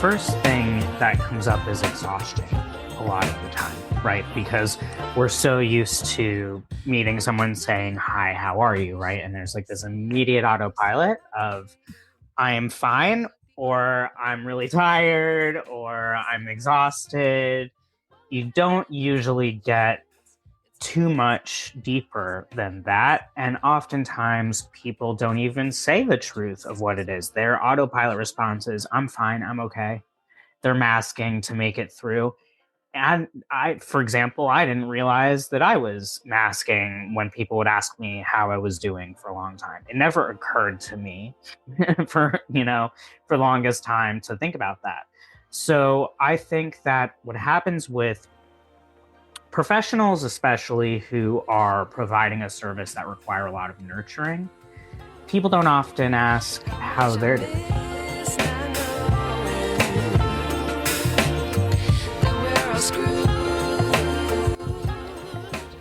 first thing that comes up is exhaustion a lot of the time, right? Because we're so used to meeting someone saying, "Hi, how are you?" Right? And there's like this immediate autopilot of, "I am fine," or "I'm really tired," or "I'm exhausted." You don't usually get too much deeper than that. And oftentimes people don't even say the truth of what it is. Their autopilot response is, "I'm fine, I'm okay." They're masking to make it through. And for example, I didn't realize that I was masking when people would ask me how I was doing for a long time. It never occurred to me for the longest time to think about that. So I think that what happens with professionals, especially who are providing a service that require a lot of nurturing, people don't often ask how they're doing.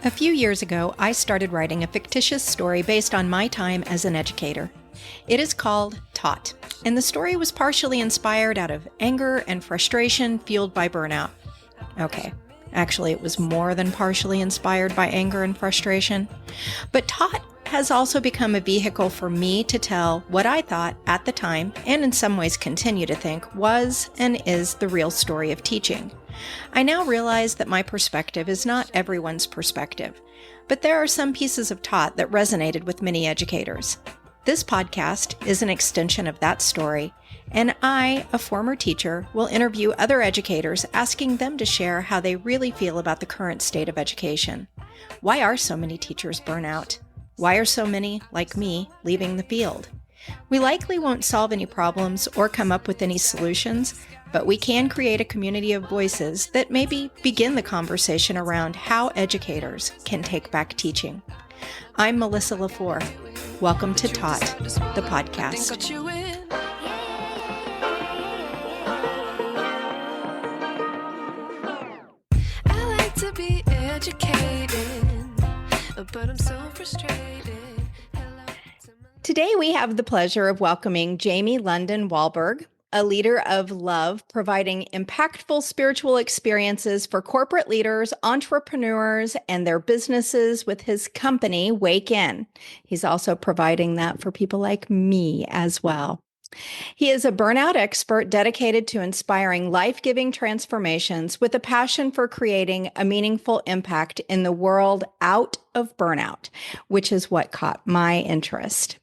A few years ago, I started writing a fictitious story based on my time as an educator. It is called Taught, and the story was partially inspired out of anger and frustration fueled by burnout. Okay, actually, it was more than partially inspired by anger and frustration. But Taught has also become a vehicle for me to tell what I thought at the time, and in some ways continue to think, was and is the real story of teaching. I now realize that my perspective is not everyone's perspective, but there are some pieces of Taught that resonated with many educators. This podcast is an extension of that story, and I, a former teacher, will interview other educators asking them to share how they really feel about the current state of education. Why are so many teachers burn out? Why are so many, like me, leaving the field? We likely won't solve any problems or come up with any solutions, but we can create a community of voices that maybe begin the conversation around how educators can take back teaching. I'm Melissa LaFour. Welcome to Taught, the podcast. I like to be educated, but I'm so frustrated. Today we have the pleasure of welcoming Jamie London Wollberg, a leader of love, providing impactful spiritual experiences for corporate leaders, entrepreneurs, and their businesses with his company, Wake In. He's also providing that for people like me as well. He is a burnout expert dedicated to inspiring life-giving transformations with a passion for creating a meaningful impact in the world out of burnout, which is what caught my interest.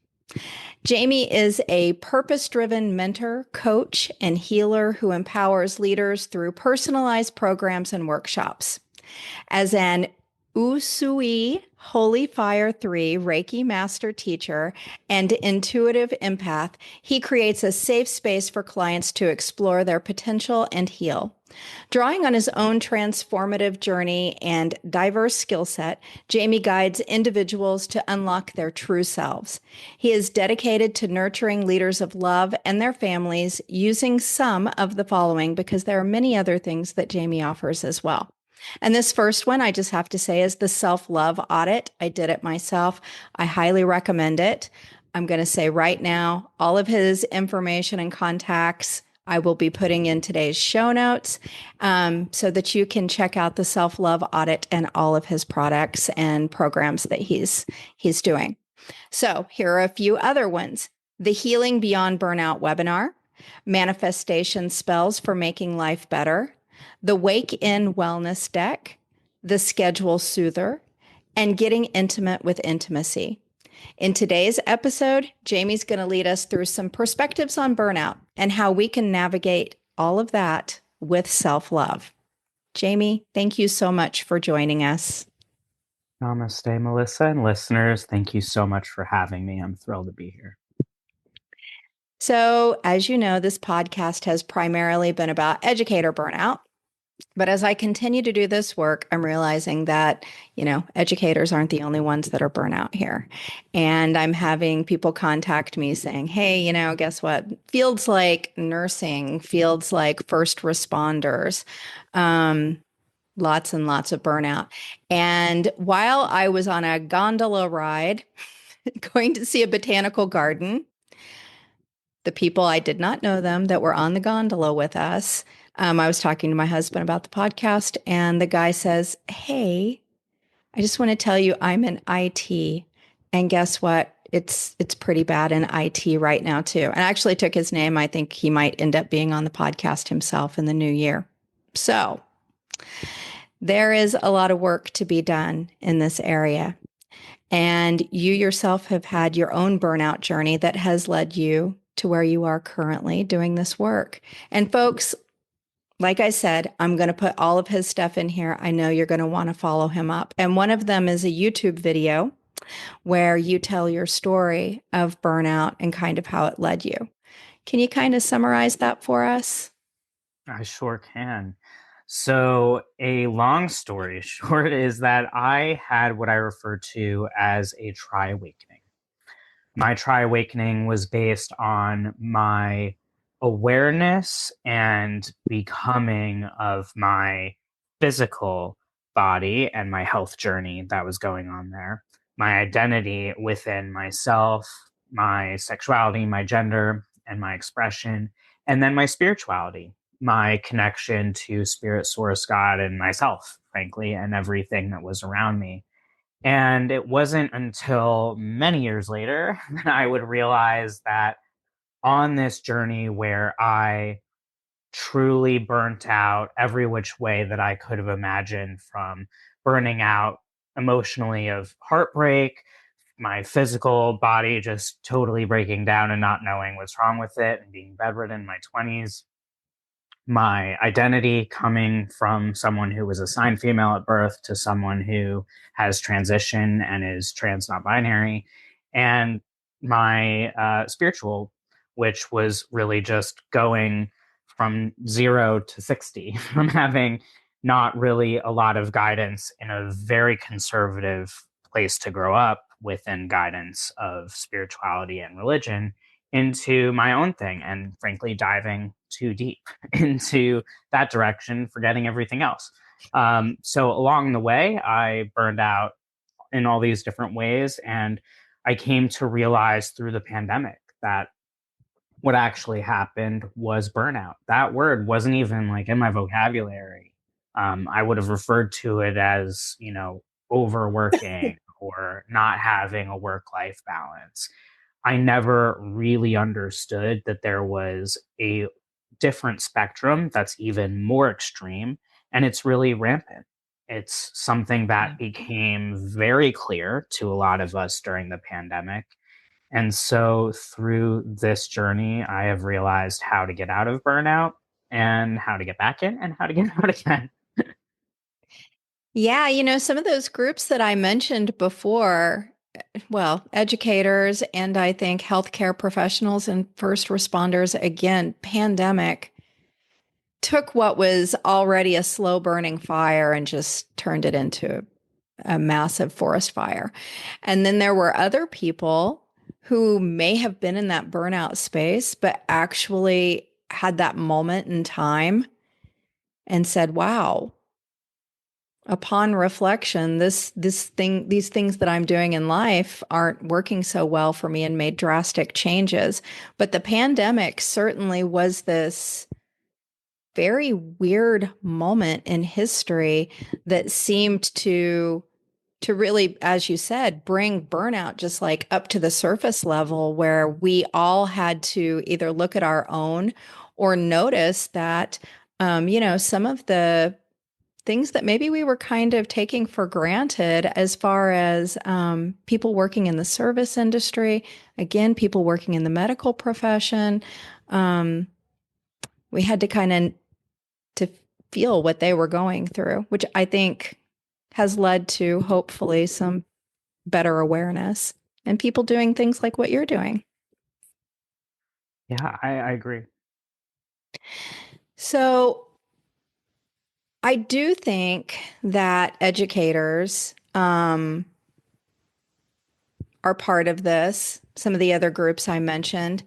Jamie is a purpose-driven mentor, coach, and healer who empowers leaders through personalized programs and workshops. As an Usui Holy Fire 3 Reiki Master Teacher and intuitive empath, he creates a safe space for clients to explore their potential and heal. Drawing on his own transformative journey and diverse skill set, Jamie guides individuals to unlock their true selves. He is dedicated to nurturing leaders of love and their families using some of the following, because there are many other things that Jamie offers as well. And this first one, I just have to say, is the self-love audit. I did it myself. I highly recommend it. I'm going to say right now, all of his information and contacts I will be putting in today's show notes so that you can check out the self-love audit and all of his products and programs that he's doing. So here are a few other ones. The Healing Beyond Burnout webinar, manifestation spells for making life better, the Wake In Wellness Deck, the Schedule Soother, and Getting Intimate with Intimacy. In today's episode, Jamie's going to lead us through some perspectives on burnout and how we can navigate all of that with self-love. Jamie, thank you so much for joining us. Namaste, Melissa, and listeners. Thank you so much for having me. I'm thrilled to be here. So, as you know, this podcast has primarily been about educator burnout. But as I continue to do this work, I'm realizing that, educators aren't the only ones that are burnout here. And I'm having people contact me saying, hey, guess what? Fields like nursing, fields like first responders, lots and lots of burnout. And while I was on a gondola ride going to see a botanical garden, the people, I did not know them, that were on the gondola with us. I was talking to my husband about the podcast, and the guy says, "Hey, I just want to tell you I'm in IT. And guess what? It's pretty bad in IT right now too." And I actually took his name. I think he might end up being on the podcast himself in the new year. So there is a lot of work to be done in this area. And you yourself have had your own burnout journey that has led you to where you are currently doing this work. And folks, like I said, I'm going to put all of his stuff in here. I know you're going to want to follow him up. And one of them is a YouTube video where you tell your story of burnout and kind of how it led you. Can you kind of summarize that for us? I sure can. So, a long story short is that I had what I refer to as a tri-awakening. My tri-awakening was based on my awareness and becoming of my physical body and my health journey that was going on there, my identity within myself, my sexuality, my gender, and my expression, and then my spirituality, my connection to spirit, source, God, and myself, frankly, and everything that was around me. And it wasn't until many years later that I would realize that on this journey where I truly burnt out every which way that I could have imagined, from burning out emotionally of heartbreak, my physical body just totally breaking down and not knowing what's wrong with it, and being bedridden in my 20s, my identity coming from someone who was assigned female at birth to someone who has transition and is trans not binary, and my spiritual, which was really just going from 0 to 60, from having not really a lot of guidance in a very conservative place to grow up within guidance of spirituality and religion, into my own thing, and frankly diving too deep into that direction, forgetting everything else. So along the way, I burned out in all these different ways, and I came to realize through the pandemic that what actually happened was burnout. That word wasn't even like in my vocabulary. I would have referred to it as, overworking or not having a work-life balance. I never really understood that there was a different spectrum that's even more extreme, and it's really rampant. It's something that became very clear to a lot of us during the pandemic. And so through this journey, I have realized how to get out of burnout and how to get back in and how to get out again. Yeah, some of those groups that I mentioned before, well, educators and I think healthcare professionals and first responders, again, pandemic took what was already a slow burning fire and just turned it into a massive forest fire. And then there were other people who may have been in that burnout space, but actually had that moment in time and said, wow, upon reflection, these things that I'm doing in life aren't working so well for me, and made drastic changes. But the pandemic certainly was this very weird moment in history that seemed to really, as you said, bring burnout just like up to the surface level, where we all had to either look at our own or notice that, some of the things that maybe we were kind of taking for granted, as far as people working in the service industry, again, people working in the medical profession, we had to kind of to feel what they were going through, which I think has led to hopefully some better awareness and people doing things like what you're doing. Yeah, I agree. So I do think that educators are part of this, some of the other groups I mentioned.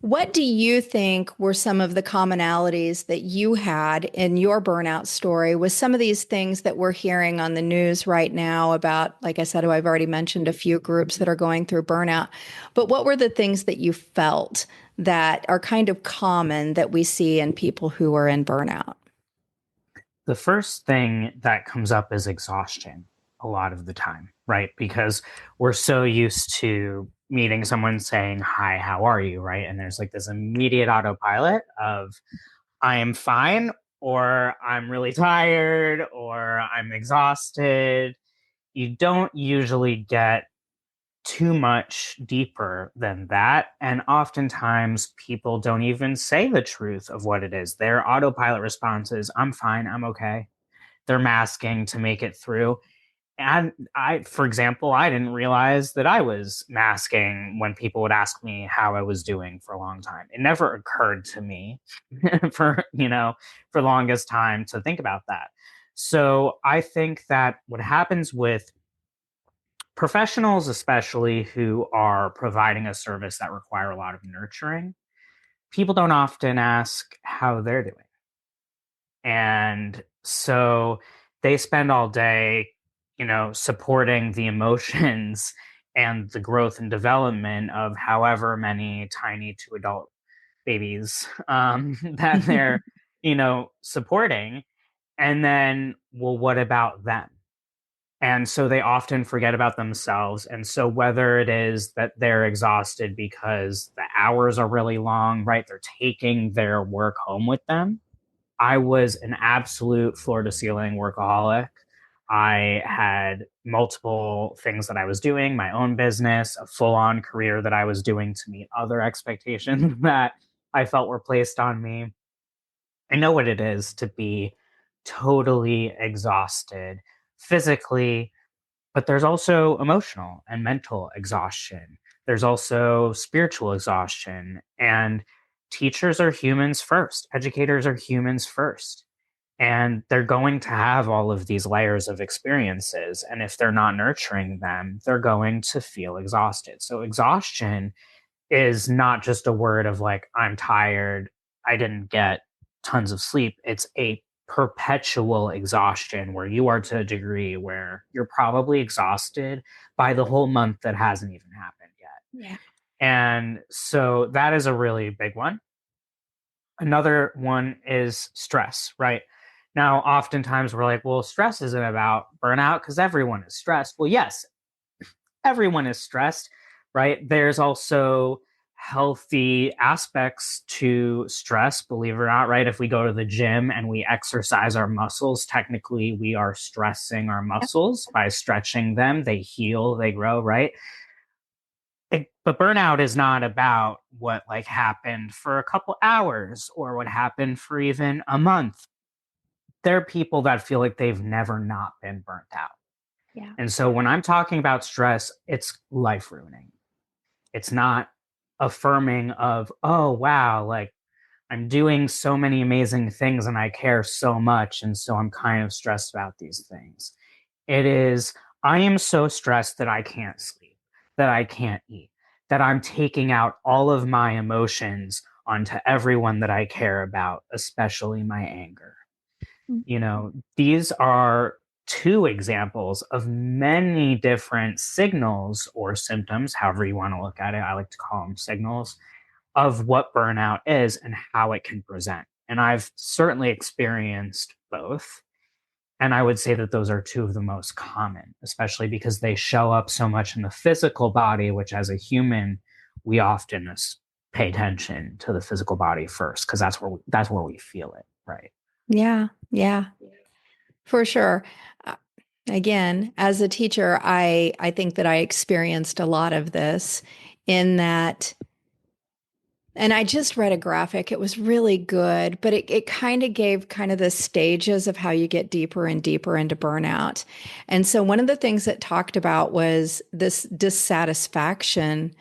What do you think were some of the commonalities that you had in your burnout story with some of these things that we're hearing on the news right now about, like I said, I've already mentioned a few groups that are going through burnout, but what were the things that you felt that are kind of common that we see in people who are in burnout? The first thing that comes up is exhaustion a lot of the time, right? Because we're so used to meeting someone saying, hi, how are you? Right. And there's like this immediate autopilot of, I am fine, or I'm really tired, or I'm exhausted. You don't usually get too much deeper than that. And oftentimes people don't even say the truth of what it is. Their autopilot response is, I'm fine, I'm okay. They're masking to make it through. And for example, I didn't realize that I was masking when people would ask me how I was doing for a long time. It never occurred to me for the longest time to think about that. So I think that what happens with professionals, especially who are providing a service that require a lot of nurturing, people don't often ask how they're doing. And so they spend all day, supporting the emotions and the growth and development of however many tiny to adult babies that they're, supporting. And then, well, what about them? And so they often forget about themselves. And so whether it is that they're exhausted because the hours are really long, right? They're taking their work home with them. I was an absolute floor to ceiling workaholic. I had multiple things that I was doing, my own business, a full on career that I was doing to meet other expectations that I felt were placed on me. I know what it is to be totally exhausted physically, but there's also emotional and mental exhaustion. There's also spiritual exhaustion. And teachers are humans first, educators are humans first. And they're going to have all of these layers of experiences. And if they're not nurturing them, they're going to feel exhausted. So, exhaustion is not just a word of like, I'm tired, I didn't get tons of sleep. It's a perpetual exhaustion where you are to a degree where you're probably exhausted by the whole month that hasn't even happened yet. Yeah. And so that is a really big one. Another one is stress, right? Now, oftentimes we're like, well, stress isn't about burnout because everyone is stressed. Well, yes, everyone is stressed, right? There's also healthy aspects to stress, believe it or not, right? If we go to the gym and we exercise our muscles, technically we are stressing our muscles by stretching them. They heal, they grow, right? But burnout is not about what like happened for a couple hours or what happened for even a month. There are people that feel like they've never not been burnt out. Yeah. And so when I'm talking about stress, it's life ruining. It's not affirming of, oh, wow, like I'm doing so many amazing things and I care so much. And so I'm kind of stressed about these things. It is, I am so stressed that I can't sleep, that I can't eat, that I'm taking out all of my emotions onto everyone that I care about, especially my anger. These are two examples of many different signals or symptoms, however you want to look at it. I like to call them signals of what burnout is and how it can present. And I've certainly experienced both. And I would say that those are two of the most common, especially because they show up so much in the physical body, which as a human, we often pay attention to the physical body first, because that's where we feel it, right? Yeah. Yeah. For sure. Again, as a teacher, I think that I experienced a lot of this in that, and I just read a graphic. It was really good, but it kind of gave kind of the stages of how you get deeper and deeper into burnout. And so one of the things that talked about was this dissatisfaction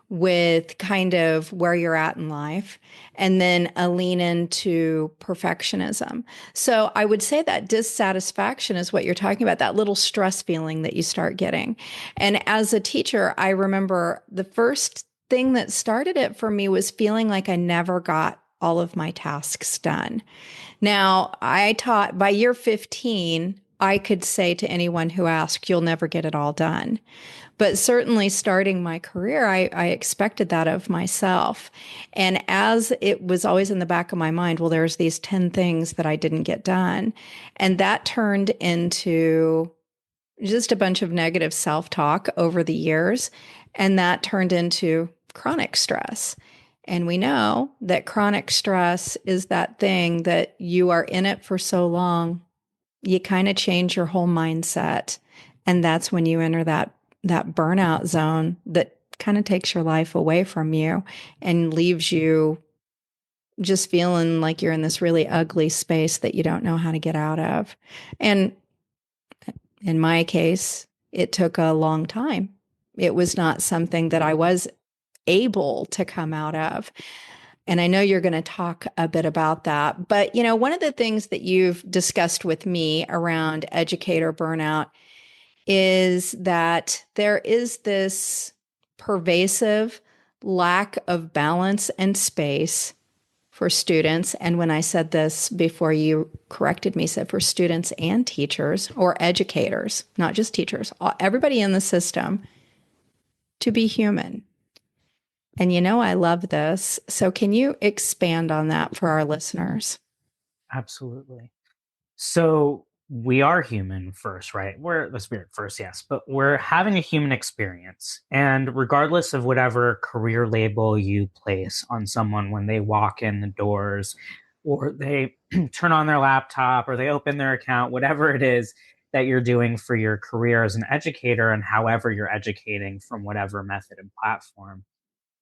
with kind of where you're at in life, and then a lean into perfectionism. So I would say that dissatisfaction is what you're talking about, that little stress feeling that you start getting. And as a teacher, I remember the first thing that started it for me was feeling like I never got all of my tasks done. Now, I taught by year 15, I could say to anyone who asked, you'll never get it all done. But certainly starting my career, I expected that of myself. And as it was always in the back of my mind, well, there's these 10 things that I didn't get done. And that turned into just a bunch of negative self-talk over the years. And that turned into chronic stress. And we know that chronic stress is that thing that you are in it for so long, you kind of change your whole mindset. And that's when you enter that burnout zone that kind of takes your life away from you and leaves you just feeling like you're in this really ugly space that you don't know how to get out of. And in my case, it took a long time. It was not something that I was able to come out of. And I know you're going to talk a bit about that. But, one of the things that you've discussed with me around educator burnout is that there is this pervasive lack of balance and space for students. And when I said this before, you corrected me, said for students and teachers or educators, not just teachers, everybody in the system, to be human. And I love this. So can you expand on that for our listeners? Absolutely. So we are human first, right? We're the spirit first, yes, but we're having a human experience. And regardless of whatever career label you place on someone when they walk in the doors or they turn on their laptop or they open their account, whatever it is that you're doing for your career as an educator and however you're educating from whatever method and platform,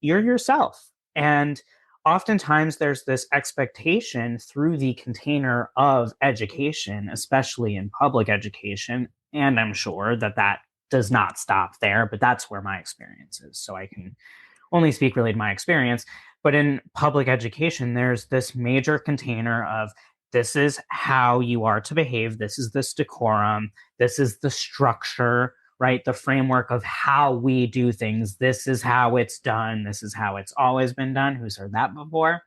you're yourself. And oftentimes there's this expectation through the container of education, especially in public education. And I'm sure that does not stop there, but that's where my experience is. So I can only speak really to my experience. But in public education, there's this major container of this is how you are to behave. This is this decorum. This is the structure, right? The framework of how we do things. This is how it's done. This is how it's always been done. Who's heard that before?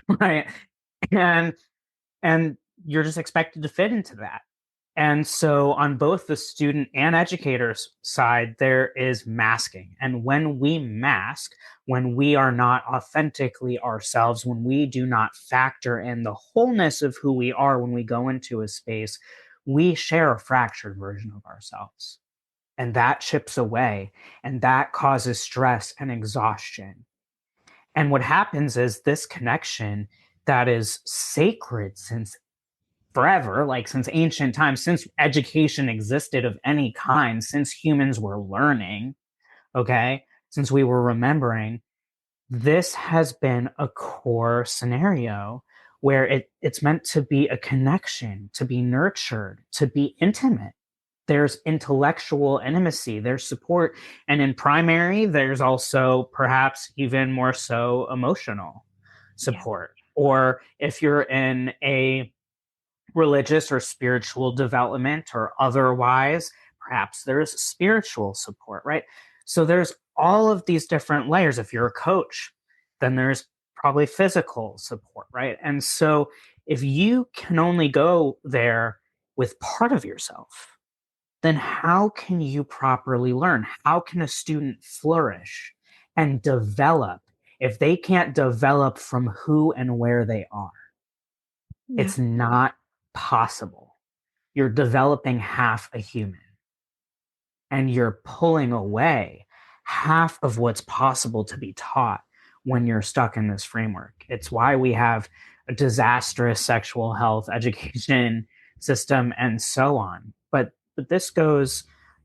Right. And you're just expected to fit into that. And so on both the student and educator's side, there is masking. And when we mask, when we are not authentically ourselves, when we do not factor in the wholeness of who we are when we go into a space, we share a fractured version of ourselves. And that chips away, and that causes stress and exhaustion. And what happens is this connection that is sacred since forever, like since ancient times, since education existed of any kind, since humans were learning, okay, since we were remembering, this has been a core scenario where it's meant to be a connection, to be nurtured, to be intimate. There's intellectual intimacy, there's support. And in primary, there's also perhaps even more so emotional support. Yeah. Or if you're in a religious or spiritual development or otherwise, perhaps there's spiritual support, right? So there's all of these different layers. If you're a coach, then there's probably physical support, right? And so if you can only go there with part of yourself, then how can you properly learn? How can a student flourish and develop if they can't develop from who and where they are? Yeah. It's not possible. You're developing half a human and you're pulling away half of what's possible to be taught when you're stuck in this framework. It's why we have a disastrous sexual health education system and so on. But this goes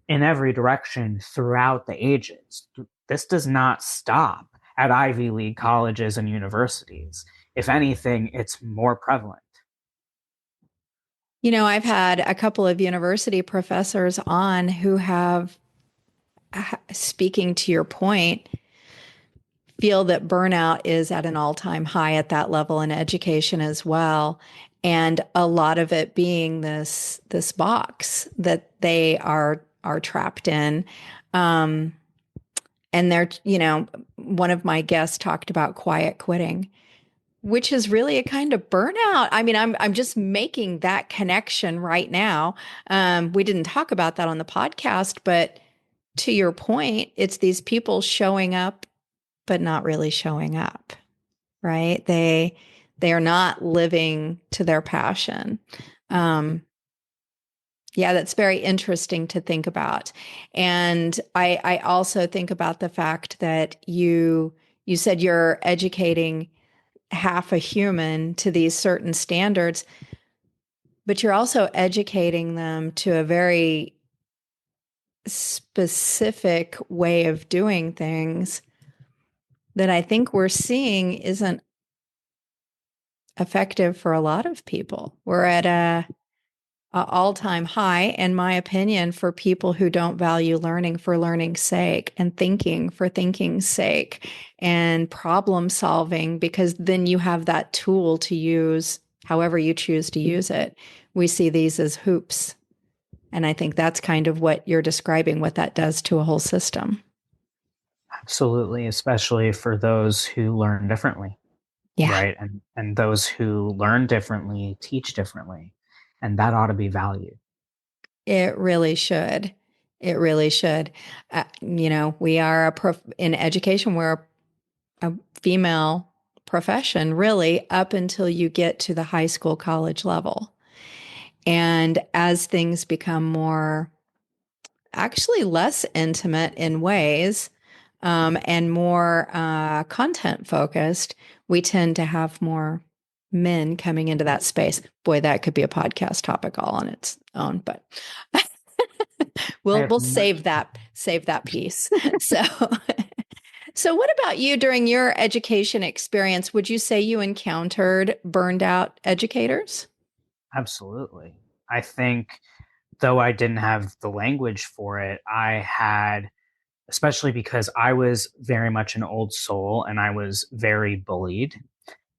in every direction throughout the ages. This does not stop at Ivy League colleges and universities. If anything, it's more prevalent. I've had a couple of university professors on who have, speaking to your point, feel that burnout is at an all-time high at that level in education as well. And a lot of it being this box that they are trapped in. And they're, one of my guests talked about quiet quitting, which is really a kind of burnout. I mean, I'm just making that connection right now. We didn't talk about that on the podcast, but to your point, it's these people showing up, but not really showing up, right? They are not living to their passion. Yeah, that's very interesting to think about. And I also think about the fact that you said you're educating half a human to these certain standards, but you're also educating them to a very specific way of doing things that I think we're seeing isn't effective for a lot of people. We're at a all-time high, in my opinion, for people who don't value learning for learning's sake and thinking for thinking's sake and problem solving, because then you have that tool to use however you choose to use it. We see these as hoops. And I think that's kind of what you're describing, what that does to a whole system. Absolutely, especially for those who learn differently, Yeah. right? And those who learn differently teach differently, and that ought to be valued. It really should. It really should. We are in education, we're a female profession, really, up until you get to the high school, college level. And as things become more, actually less intimate in ways, and more content focused, we tend to have more men coming into that space. Boy, that could be a podcast topic all on its own, but we'll save that piece. So so what about you during your education experience? Would you say you encountered burned out educators? Absolutely. I think though I didn't have the language for it, I had, especially because I was very much an old soul and I was very bullied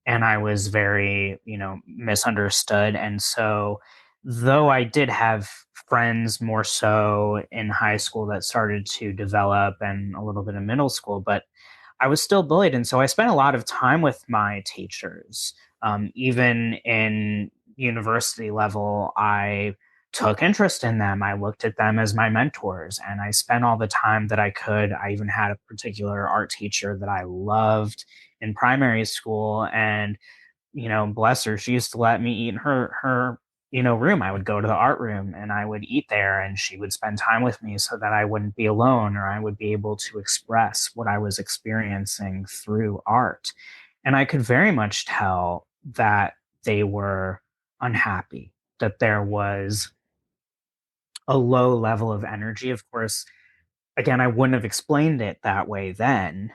and I was very, misunderstood. And so, though I did have friends more so in high school that started to develop and a little bit in middle school, but I was still bullied. And so I spent a lot of time with my teachers. Even in university level, I took interest in them. I looked at them as my mentors and I spent all the time that I could. I even had a particular art teacher that I loved in primary school. And, bless her, she used to let me eat in her room. I would go to the art room and I would eat there and she would spend time with me so that I wouldn't be alone or I would be able to express what I was experiencing through art. And I could very much tell that they were unhappy, that there was a low level of energy. Of course, again, I wouldn't have explained it that way then,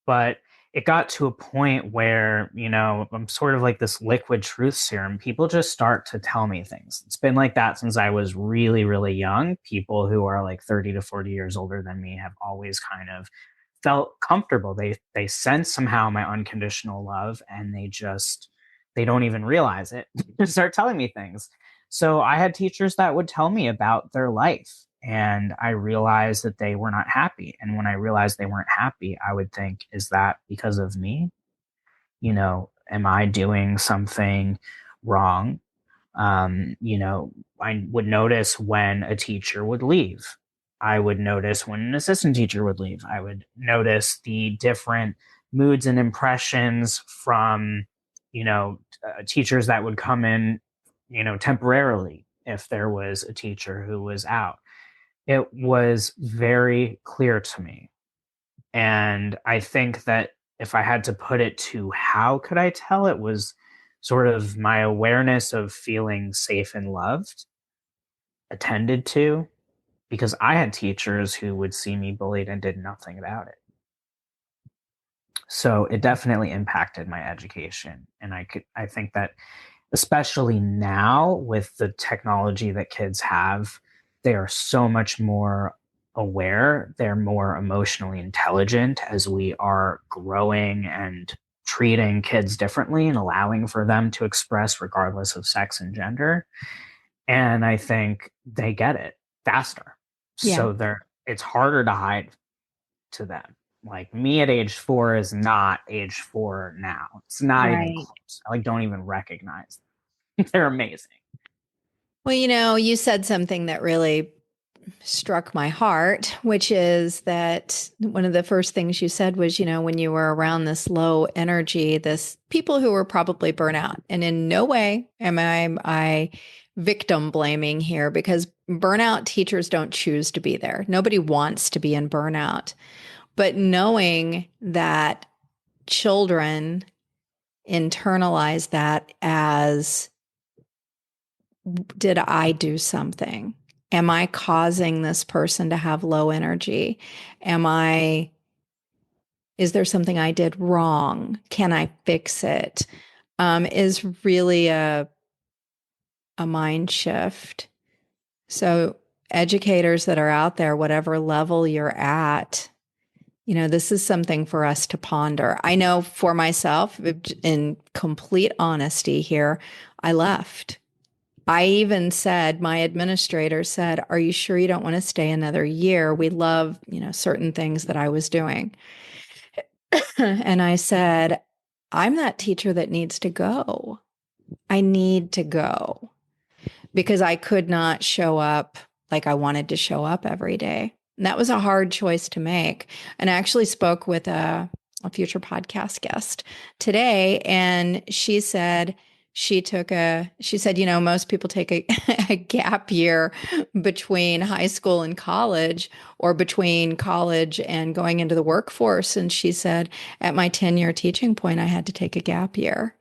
but it got to a point where, I'm sort of like this liquid truth serum. People just start to tell me things. It's been like that since I was really, really young. People who are like 30 to 40 years older than me have always kind of felt comfortable. They sense somehow my unconditional love and they don't even realize it. They start telling me things. So I had teachers that would tell me about their life and I realized that they were not happy. And when I realized they weren't happy, I would think, is that because of me? Am I doing something wrong? I would notice when a teacher would leave. I would notice when an assistant teacher would leave. I would notice the different moods and impressions from, teachers that would come in, temporarily if there was a teacher who was out. It was very clear to me. And I think that if I had to put it to how could I tell, it was sort of my awareness of feeling safe and loved, attended to, because I had teachers who would see me bullied and did nothing about it. So it definitely impacted my education. And I think that especially now with the technology that kids have, they are so much more aware. They're more emotionally intelligent as we are growing and treating kids differently and allowing for them to express regardless of sex and gender. And I think they get it faster. Yeah. So it's harder to hide to them. Like me at age 4 is not age 4 now. It's not even close. I don't even recognize them. They're amazing. Well, you said something that really struck my heart, which is that one of the first things you said was, when you were around this low energy, this people who were probably burnout. And in no way am I victim blaming here, because burnout teachers don't choose to be there. Nobody wants to be in burnout. But knowing that children internalize that as, did I do something? Am I causing this person to have low energy? Is there something I did wrong? Can I fix it? Is really a mind shift. So educators that are out there, whatever level you're at, this is something for us to ponder. I know for myself, in complete honesty here, I left. I even said, my administrator said, "Are you sure you don't want to stay another year? We love, certain things that I was doing." And I said, "I'm that teacher that needs to go. I need to go," because I could not show up like I wanted to show up every day. And that was a hard choice to make. And I actually spoke with a future podcast guest today, and she said, most people take a gap year between high school and college, or between college and going into the workforce. And she said, at my 10-year teaching point, I had to take a gap year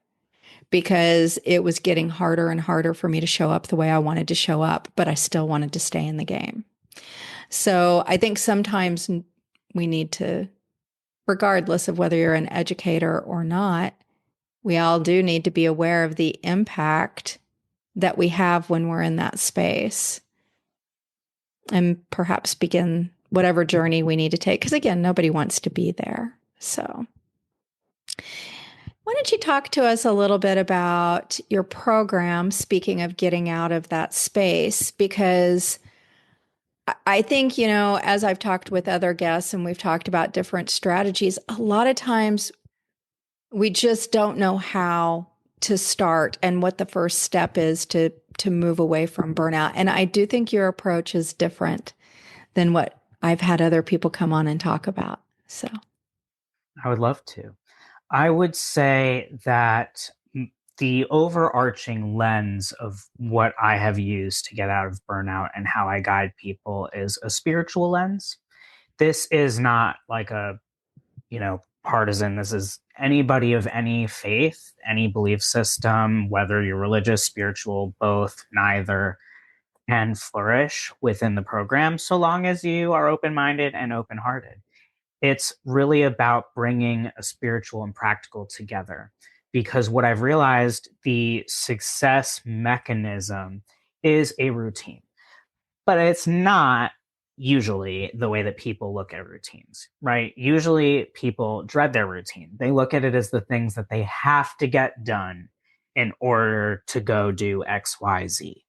because it was getting harder and harder for me to show up the way I wanted to show up, but I still wanted to stay in the game. So I think sometimes we need to, regardless of whether you're an educator or not, we all do need to be aware of the impact that we have when we're in that space, and perhaps begin whatever journey we need to take. Because again, nobody wants to be there. So why don't you talk to us a little bit about your program, speaking of getting out of that space? Because I think, as I've talked with other guests and we've talked about different strategies, a lot of times we just don't know how to start and what the first step is to move away from burnout. And I do think your approach is different than what I've had other people come on and talk about. So I would love to. I would say that the overarching lens of what I have used to get out of burnout and how I guide people is a spiritual lens. This is not like a, partisan. This is anybody of any faith, any belief system, whether you're religious, spiritual, both, neither, can flourish within the program so long as you are open-minded and open-hearted. It's really about bringing a spiritual and practical together, because what I've realized, the success mechanism is a routine, but it's not usually the way that people look at routines, right? Usually people dread their routine. They look at it as the things that they have to get done in order to go do X, Y, Z.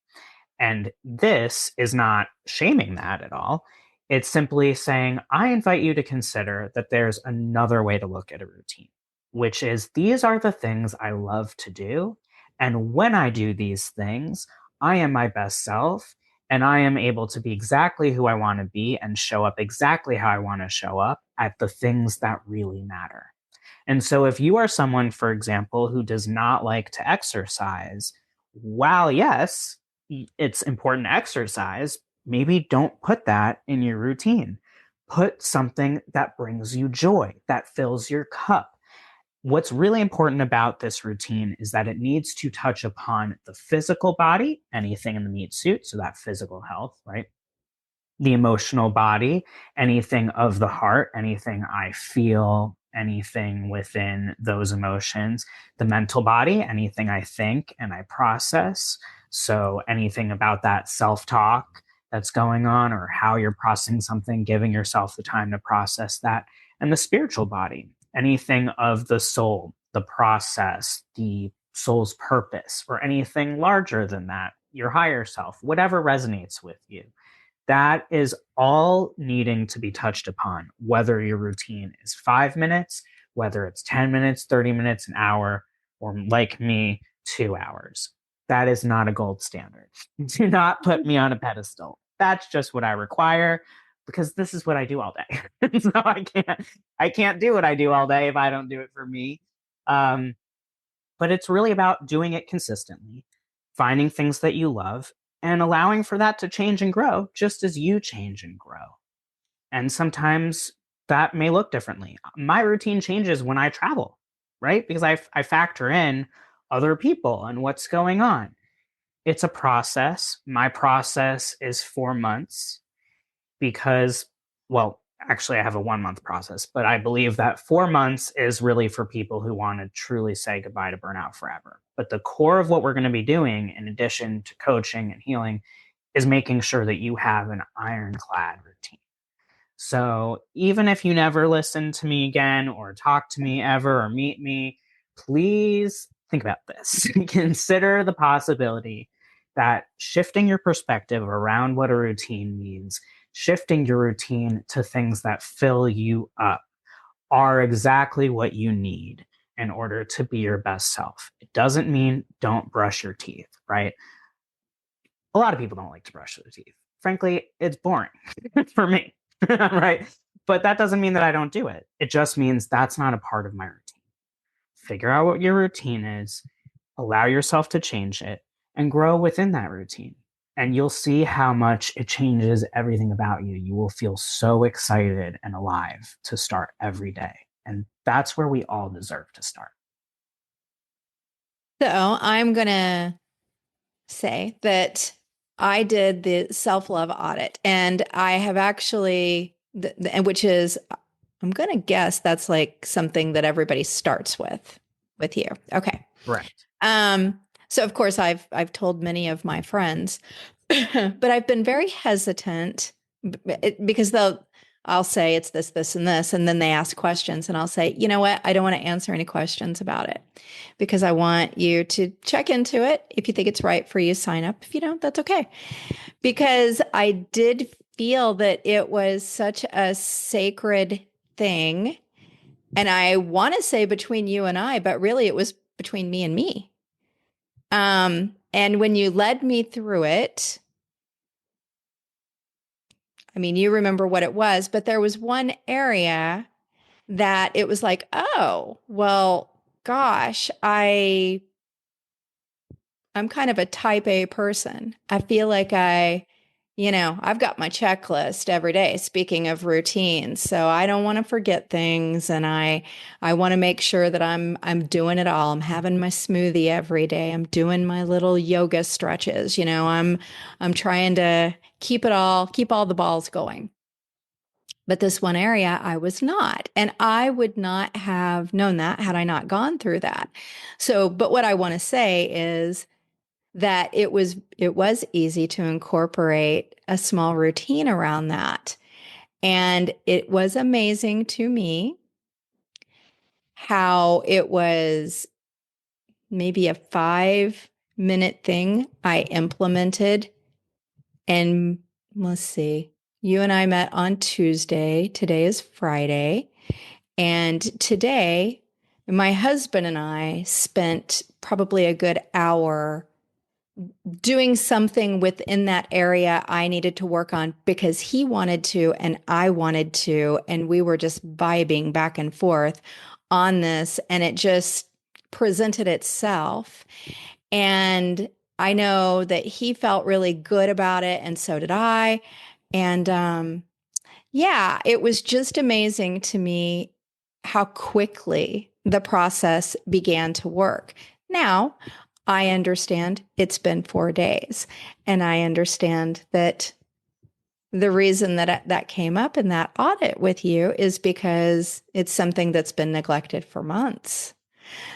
And this is not shaming that at all. It's simply saying, I invite you to consider that there's another way to look at a routine, which is, these are the things I love to do. And when I do these things, I am my best self, and I am able to be exactly who I want to be and show up exactly how I want to show up at the things that really matter. And so if you are someone, for example, who does not like to exercise, while yes, it's important to exercise, maybe don't put that in your routine. Put something that brings you joy, that fills your cup. What's really important about this routine is that it needs to touch upon the physical body, anything in the meat suit, so that physical health, right? The emotional body, anything of the heart, anything I feel, anything within those emotions. The mental body, anything I think and I process. So anything about that self-talk that's going on, or how you're processing something, giving yourself the time to process that. And the spiritual body, anything of the soul, the process, the soul's purpose, or anything larger than that, your higher self, whatever resonates with you. That is all needing to be touched upon, whether your routine is 5 minutes, whether it's 10 minutes, 30 minutes, an hour, or like me, 2 hours. That is not a gold standard. Do not put me on a pedestal. that's just what I require because this is what I do all day. So I can't do what I do all day if I don't do it for me. But it's really about doing it consistently, finding things that you love, and allowing for that to change and grow just as you change and grow. And sometimes that may look differently. My routine changes when I travel, right? Because I factor in other people and what's going on. It's a process. My process is 4 months because, well, actually, I have a 1 month process, but I believe that 4 months is really for people who want to truly say goodbye to burnout forever. But the core of what we're going to be doing, in addition to coaching and healing, is making sure that you have an ironclad routine. So even if you never listen to me again or talk to me ever or meet me, please think about this. Consider the possibility that shifting your perspective around what a routine means, shifting your routine to things that fill you up, are exactly what you need in order to be your best self. It doesn't mean don't brush your teeth, right? A lot of people don't like to brush their teeth. Frankly, it's boring for me, right? But that doesn't mean that I don't do it. It just means that's not a part of my routine. Figure out what your routine is, allow yourself to change it, and grow within that routine. And you'll see how much it changes everything about you. You will feel so excited and alive to start every day. And that's where we all deserve to start. So I'm going to say that I did the self-love audit, and I have actually, which is, I'm going to guess that's like something that everybody starts with you. Okay. Right. So of course I've told many of my friends, but I've been very hesitant because I'll say it's this, this, and this, and then they ask questions, and I'll say, you know what? I don't want to answer any questions about it because I want you to check into it. If you think it's right for you, sign up. If you don't, that's okay. Because I did feel that it was such a sacred thing. And I want to say between you and I, but really it was between me and me. And when you led me through it, I mean, you remember what it was, but there was one area that it was like, oh, well, gosh, I'm kind of a type A person. I feel like I've got my checklist every day, speaking of routines. So I don't want to forget things. And I want to make sure that I'm doing it all. I'm having my smoothie every day. I'm doing my little yoga stretches. I'm trying to keep all the balls going. But this one area I was not. And I would not have known that had I not gone through that. So, but what I want to say is that it was easy to incorporate a small routine around that. And it was amazing to me how it was maybe a 5-minute thing I implemented. And let's see, you and I met on Tuesday. Today is Friday. And today, my husband and I spent probably a good hour doing something within that area I needed to work on because he wanted to and I wanted to. And we were just vibing back and forth on this, and it just presented itself. And I know that he felt really good about it, and so did I. And yeah, it was just amazing to me how quickly the process began to work. Now, I understand it's been 4 days, and I understand that the reason that came up in that audit with you is because it's something that's been neglected for months.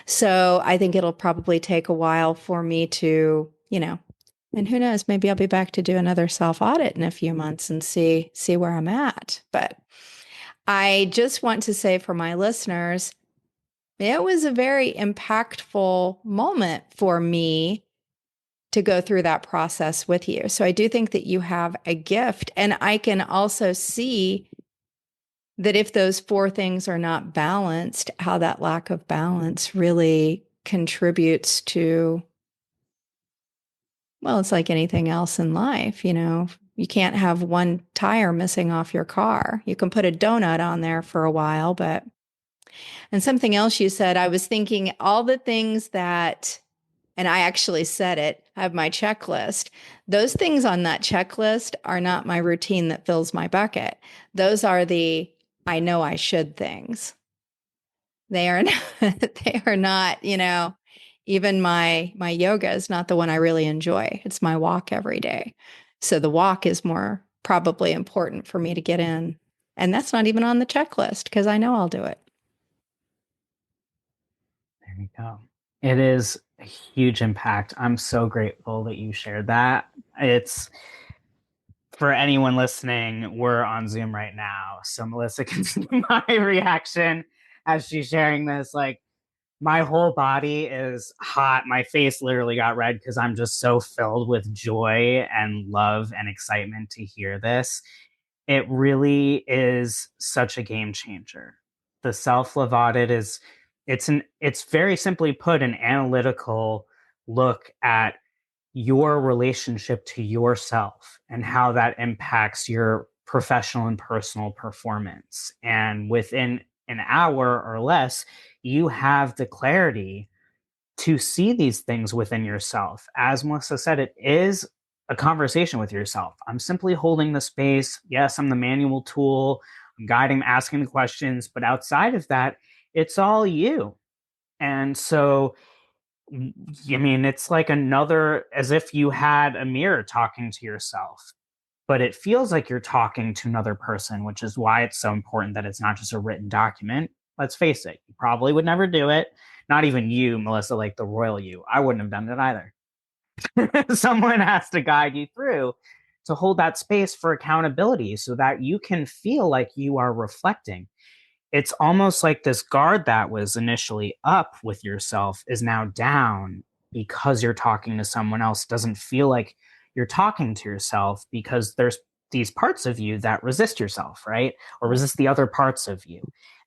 So I think it'll probably take a while for me to, and who knows, maybe I'll be back to do another self-audit in a few months and see where I'm at. But I just want to say for my listeners, it was a very impactful moment for me to go through that process with you. So I do think that you have a gift. And I can also see that if those 4 things are not balanced, how that lack of balance really contributes to, well, it's like anything else in life, You can't have one tire missing off your car. You can put a donut on there for a while, but, and something else you said, I was thinking all the things that, and I actually said it, I have my checklist. Those things on that checklist are not my routine that fills my bucket. Those are the I know I should things. They are not, they are not, even my yoga is not the one I really enjoy. It's my walk every day. So the walk is more probably important for me to get in. And that's not even on the checklist because I know I'll do it. There you go. It is a huge impact. I'm so grateful that you shared that. It's for anyone listening, we're on Zoom right now. So Melissa can see my reaction as she's sharing this. Like, my whole body is hot. My face literally got red because I'm just so filled with joy and love and excitement to hear this. It really is such a game changer. The self-love audit it's very simply put an analytical look at your relationship to yourself and how that impacts your professional and personal performance. And within an hour or less, you have the clarity to see these things within yourself. As Melissa said, it is a conversation with yourself. I'm simply holding the space. Yes, I'm the manual tool. I'm guiding, asking the questions. But outside of that, it's all you. And so, I mean, it's like as if you had a mirror talking to yourself, but it feels like you're talking to another person, which is why it's so important that it's not just a written document. Let's face it, you probably would never do it. Not even you, Melissa, like the royal you. I wouldn't have done it either. Someone has to guide you through to hold that space for accountability so that you can feel like you are reflecting. It's almost like this guard that was initially up with yourself is now down because you're talking to someone else. It doesn't feel like you're talking to yourself because there's these parts of you that resist yourself, right? Or resist the other parts of you.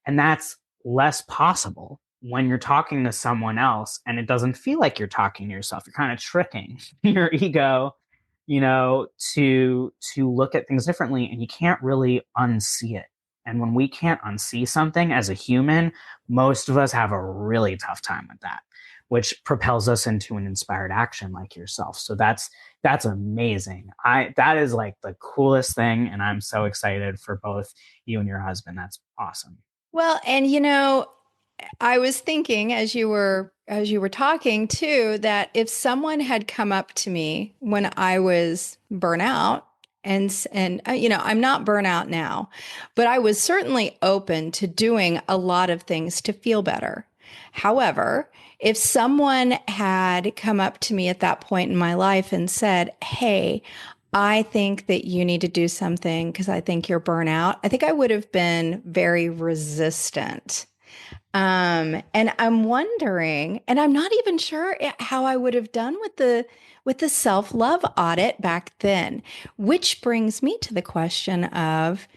And that's less possible when you're talking to someone else and it doesn't feel like you're talking to yourself. You're kind of tricking your ego, to look at things differently, and you can't really unsee it. And when we can't unsee something as a human, most of us have a really tough time with that, which propels us into an inspired action like yourself. So that's amazing. That is like the coolest thing. And I'm so excited for both you and your husband. That's awesome. Well, and I was thinking as you were talking too, that if someone had come up to me when I was burnout, and I'm not burnout now, but I was certainly open to doing a lot of things to feel better. However, if someone had come up to me at that point in my life and said, "Hey, I think that you need to do something because I think you're burnout," I think I would have been very resistant. And I'm wondering, and I'm not even sure how I would have done with the self-love audit back then, which brings me to the question of,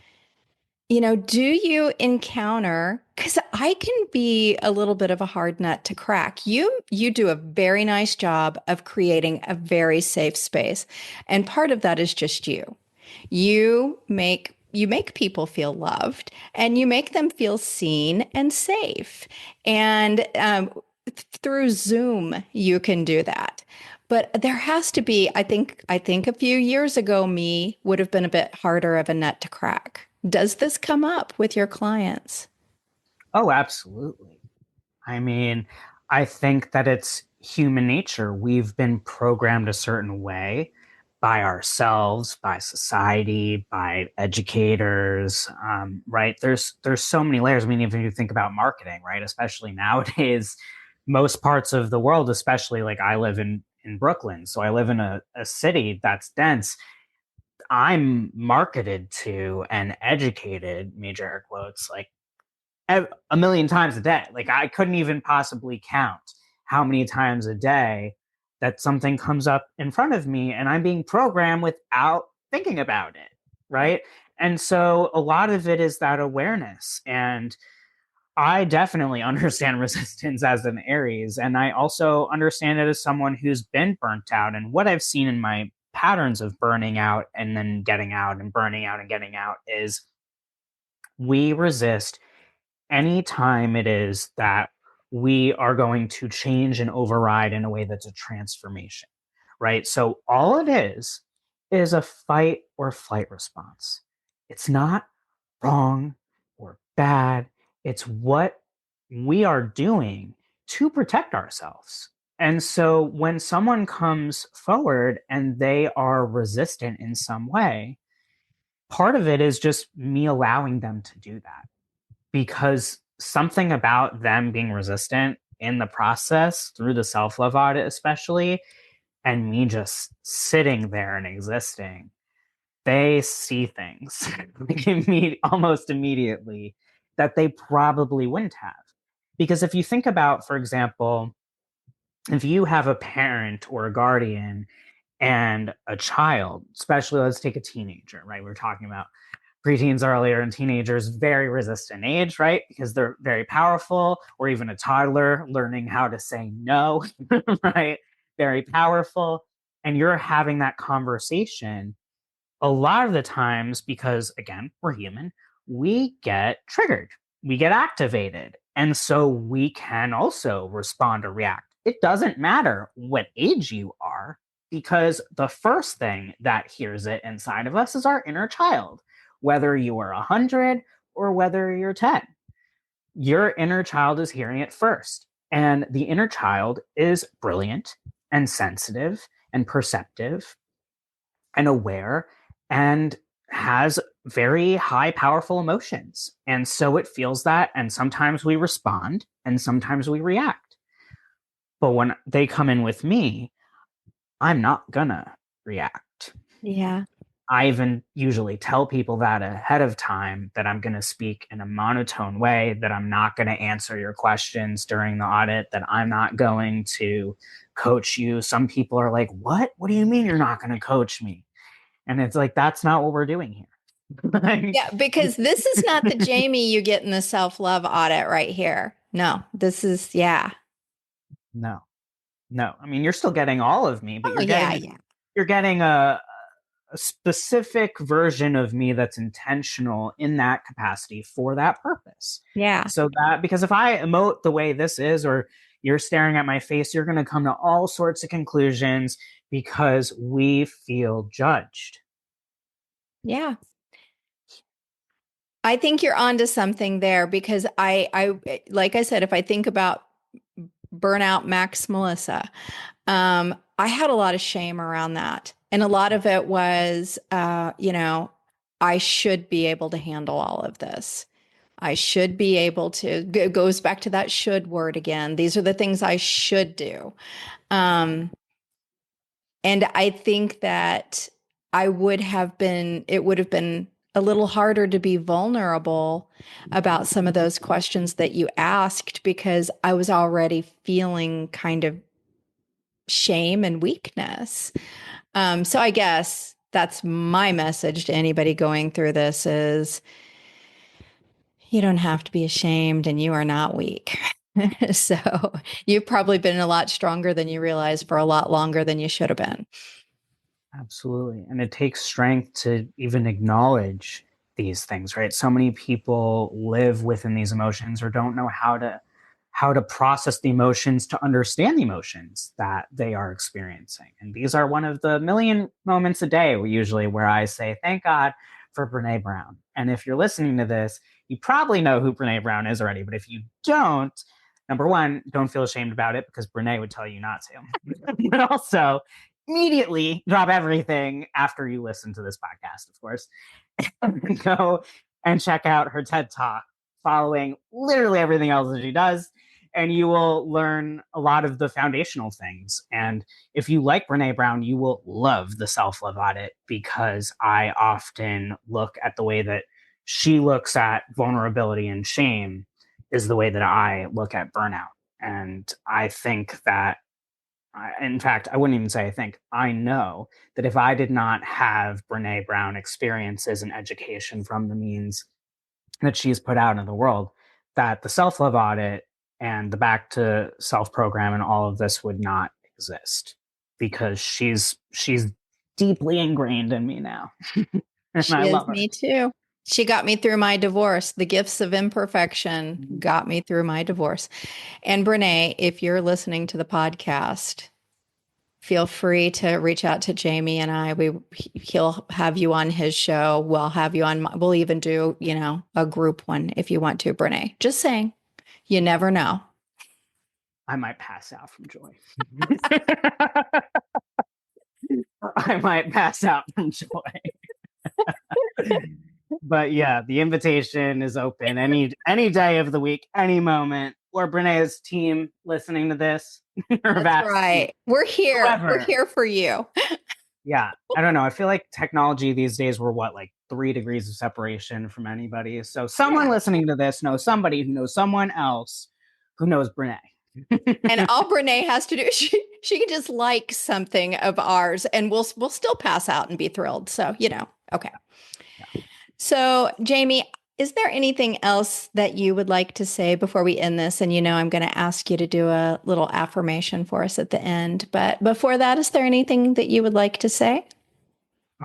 do you encounter, because I can be a little bit of a hard nut to crack. You do a very nice job of creating a very safe space. And part of that is just you. You make people feel loved and you make them feel seen and safe. And through Zoom, you can do that. But there has to be, I think a few years ago, me would have been a bit harder of a nut to crack. Does this come up with your clients? Oh, absolutely. I mean, I think that it's human nature. We've been programmed a certain way by ourselves, by society, by educators, right? There's so many layers. I mean, even if you think about marketing, right? Especially nowadays, most parts of the world, especially like I live in Brooklyn, so I live in a city that's dense. I'm marketed to and educated, major air quotes, like a million times a day. Like I couldn't even possibly count how many times a day that something comes up in front of me and I'm being programmed without thinking about it. Right. And so a lot of it is that awareness. And I definitely understand resistance as an Aries. And I also understand it as someone who's been burnt out. And what I've seen in my patterns of burning out and then getting out and burning out and getting out is we resist any time it is that we are going to change and override in a way that's a transformation, right? So all it is a fight or flight response. It's not wrong or bad. It's what we are doing to protect ourselves. And so when someone comes forward and they are resistant in some way, part of it is just me allowing them to do that, because something about them being resistant in the process through the self-love audit, especially, and me just sitting there and existing, they see things like almost immediately that they probably wouldn't have. Because if you think about, for example, if you have a parent or a guardian and a child, especially let's take a teenager, right? We were talking about preteens earlier, and teenagers, very resistant age, right? Because they're very powerful, or even a toddler learning how to say no, right? Very powerful. And you're having that conversation a lot of the times because, again, we're human, we get triggered, we get activated. And so we can also respond or react. It doesn't matter what age you are, because the first thing that hears it inside of us is our inner child. Whether you are 100 or whether you're 10, your inner child is hearing it first. And the inner child is brilliant and sensitive and perceptive and aware and has very high, powerful emotions. And so it feels that. And sometimes we respond and sometimes we react. But when they come in with me, I'm not gonna react. Yeah. I even usually tell people that ahead of time, that I'm going to speak in a monotone way, that I'm not going to answer your questions during the audit, that I'm not going to coach you. Some people are like, what? What do you mean you're not going to coach me? And it's like, that's not what we're doing here. Yeah, because this is not the Jamie you get in the self-love audit right here. No, this is, yeah. No. I mean, you're still getting all of me, but Oh, yeah. you're getting a specific version of me that's intentional in that capacity for that purpose. Yeah. So that, because if I emote the way this is, or you're staring at my face, you're going to come to all sorts of conclusions because we feel judged. Yeah. I think you're onto something there, because I like I said, if I think about burnout Max Melissa, I had a lot of shame around that. And a lot of it was, I should be able to handle all of this. I should be able to, it goes back to that should word again. These are the things I should do. And I think that it would have been a little harder to be vulnerable about some of those questions that you asked, because I was already feeling kind of shame and weakness. So I guess that's my message to anybody going through this is you don't have to be ashamed, and you are not weak. So you've probably been a lot stronger than you realize for a lot longer than you should have been. Absolutely. And it takes strength to even acknowledge these things, right? So many people live within these emotions or don't know how to process the emotions, to understand the emotions that they are experiencing. And these are one of the million moments a day usually where I say, thank God for Brene Brown. And if you're listening to this, you probably know who Brene Brown is already. But if you don't, number one, don't feel ashamed about it, because Brene would tell you not to. But also, immediately drop everything after you listen to this podcast, of course. Go and check out her TED Talk following literally everything else that she does. And you will learn a lot of the foundational things. And if you like Brene Brown, you will love the self-love audit, because I often look at the way that she looks at vulnerability and shame is the way that I look at burnout. And I think that, in fact, I wouldn't even say I think, I know that if I did not have Brene Brown experiences and education from the means that she's put out in the world, that the self-love audit and the back to self program and all of this would not exist, because she's deeply ingrained in me now. And She I is love her. me too. She got me through my divorce. The gifts of imperfection got me through my divorce. And Brene, if you're listening to the podcast, feel free to reach out to Jamie and I. He'll have you on his show. We'll have you on. We'll even do, a group one if you want to, Brene. Just saying, you never know. I might pass out from joy. I might pass out from joy. But yeah, the invitation is open any day of the week, any moment. Or Brene's team listening to this. That's right. We're here. Whoever. We're here for you. Yeah. I don't know. I feel like technology these days, we're like 3 degrees of separation from anybody. So someone listening to this knows somebody who knows someone else who knows Brene. And all Brene has to do is she can just like something of ours and we'll still pass out and be thrilled. So, okay. Yeah. So, Jamie, is there anything else that you would like to say before we end this? And I'm going to ask you to do a little affirmation for us at the end. But before that, is there anything that you would like to say?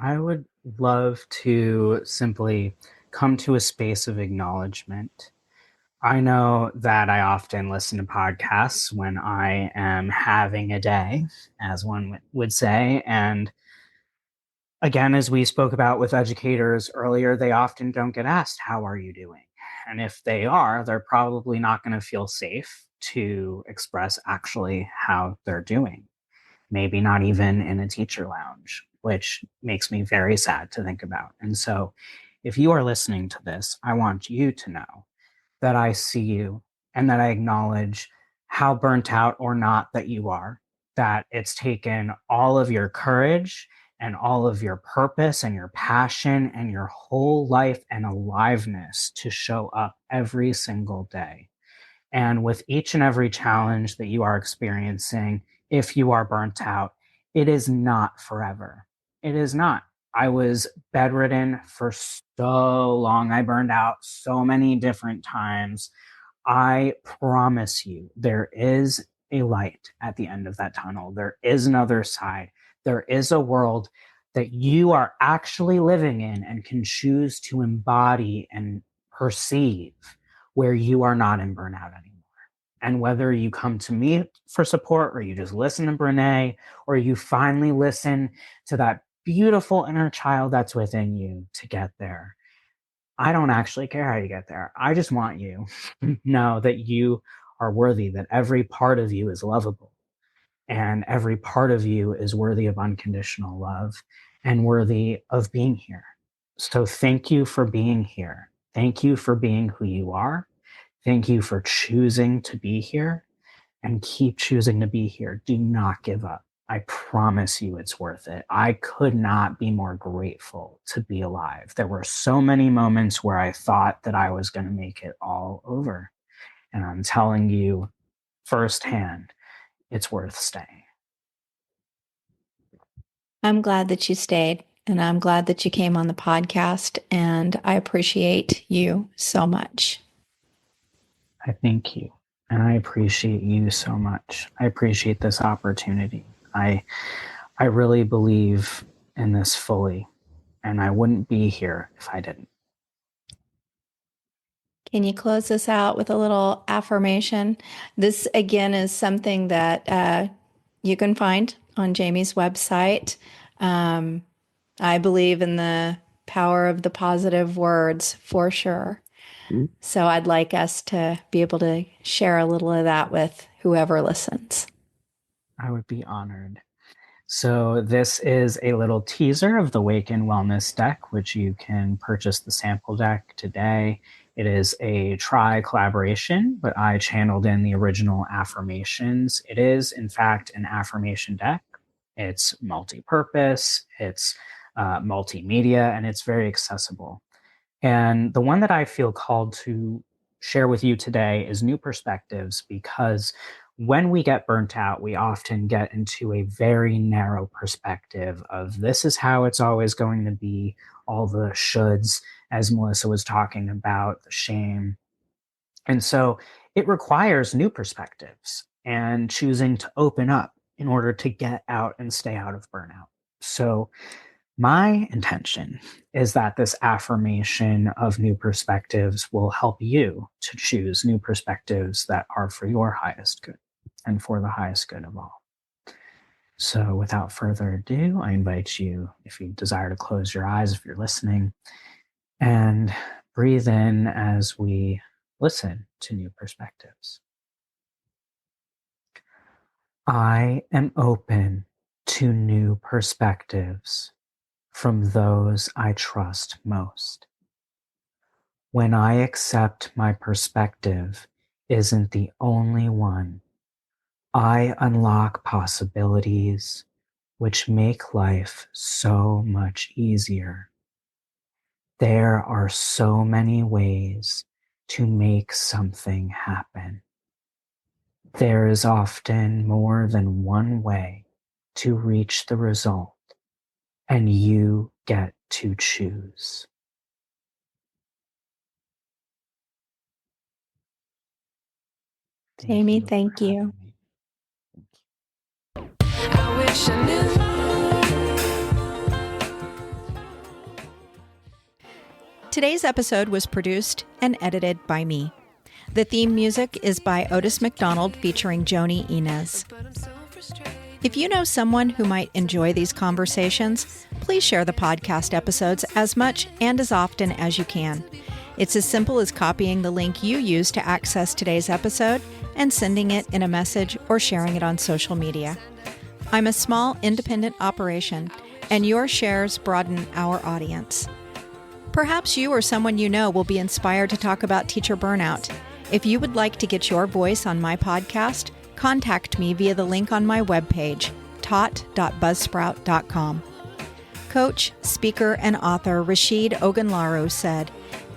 I would love to simply come to a space of acknowledgement. I know that I often listen to podcasts when I am having a day, as one would say. And again, as we spoke about with educators earlier, they often don't get asked, how are you doing? And if they are, they're probably not going to feel safe to express actually how they're doing. Maybe not even in a teacher lounge, which makes me very sad to think about. And so if you are listening to this, I want you to know that I see you and that I acknowledge how burnt out or not that you are, that it's taken all of your courage and all of your purpose and your passion and your whole life and aliveness to show up every single day. And with each and every challenge that you are experiencing, if you are burnt out, it is not forever. It is not. I was bedridden for so long. I burned out so many different times. I promise you, there is a light at the end of that tunnel. There is another side. There is a world that you are actually living in and can choose to embody and perceive, where you are not in burnout anymore. And whether you come to me for support or you just listen to Brene or you finally listen to that beautiful inner child that's within you to get there, I don't actually care how you get there. I just want you to know that you are worthy, that every part of you is lovable and every part of you is worthy of unconditional love and worthy of being here. So thank you for being here. Thank you for being who you are. Thank you for choosing to be here, and keep choosing to be here. Do not give up. I promise you it's worth it. I could not be more grateful to be alive. There were so many moments where I thought that I was going to make it all over. And I'm telling you firsthand, it's worth staying. I'm glad that you stayed and I'm glad that you came on the podcast, and I appreciate you so much. I thank you. And I appreciate you so much. I appreciate this opportunity. I really believe in this fully, and I wouldn't be here if I didn't. Can you close this out with a little affirmation? This, again, is something that you can find on Jamie's website. I believe in the power of the positive words for sure. So I'd like us to be able to share a little of that with whoever listens. I would be honored. So this is a little teaser of the Waken Wellness deck, which you can purchase the sample deck today. It is a collaboration, but I channeled in the original affirmations. It is, in fact, an affirmation deck. It's multi-purpose, it's multimedia, and it's very accessible. And the one that I feel called to share with you today is New Perspectives, because when we get burnt out, we often get into a very narrow perspective of this is how it's always going to be, all the shoulds, as Melissa was talking about, the shame. And so it requires new perspectives and choosing to open up in order to get out and stay out of burnout. So my intention is that this affirmation of new perspectives will help you to choose new perspectives that are for your highest good and for the highest good of all. So without further ado, I invite you, if you desire, to close your eyes if you're listening, and breathe in as we listen to new perspectives. I am open to new perspectives from those I trust most. When I accept my perspective isn't the only one, I unlock possibilities which make life so much easier. There are so many ways to make something happen. There is often more than one way to reach the result, and you get to choose. Jamie, thank for you. having me. I wish I knew. Today's episode was produced and edited by me. The theme music is by Otis McDonald featuring Joni Inez. But I'm so frustrated. If you know someone who might enjoy these conversations, please share the podcast episodes as much and as often as you can. It's as simple as copying the link you use to access today's episode and sending it in a message or sharing it on social media. I'm a small independent operation, and your shares broaden our audience. Perhaps you or someone you know will be inspired to talk about teacher burnout. If you would like to get your voice on my podcast, contact me via the link on my webpage, taught.buzzsprout.com. Coach, speaker, and author Rashid Ogunlaru said,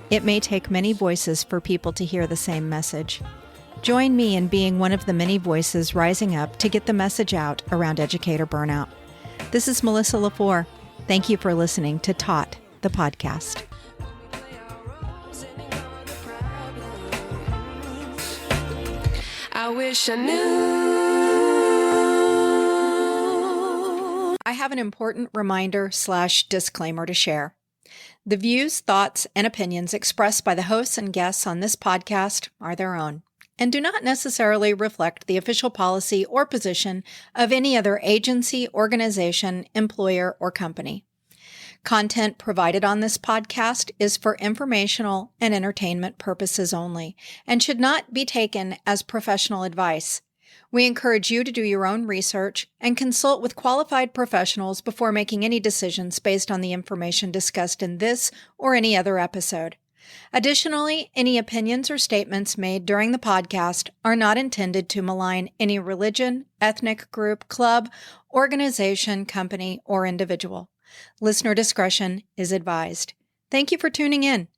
"It may take many voices for people to hear the same message." Join me in being one of the many voices rising up to get the message out around educator burnout. This is Melissa LaFleur. Thank you for listening to Taught, the podcast. Play our roles and ignore the problems. I wish I knew. I have an important reminder/disclaimer to share. The views, thoughts, and opinions expressed by the hosts and guests on this podcast are their own and do not necessarily reflect the official policy or position of any other agency, organization, employer, or company. Content provided on this podcast is for informational and entertainment purposes only and should not be taken as professional advice. We encourage you to do your own research and consult with qualified professionals before making any decisions based on the information discussed in this or any other episode. Additionally, any opinions or statements made during the podcast are not intended to malign any religion, ethnic group, club, organization, company, or individual. Listener discretion is advised. Thank you for tuning in.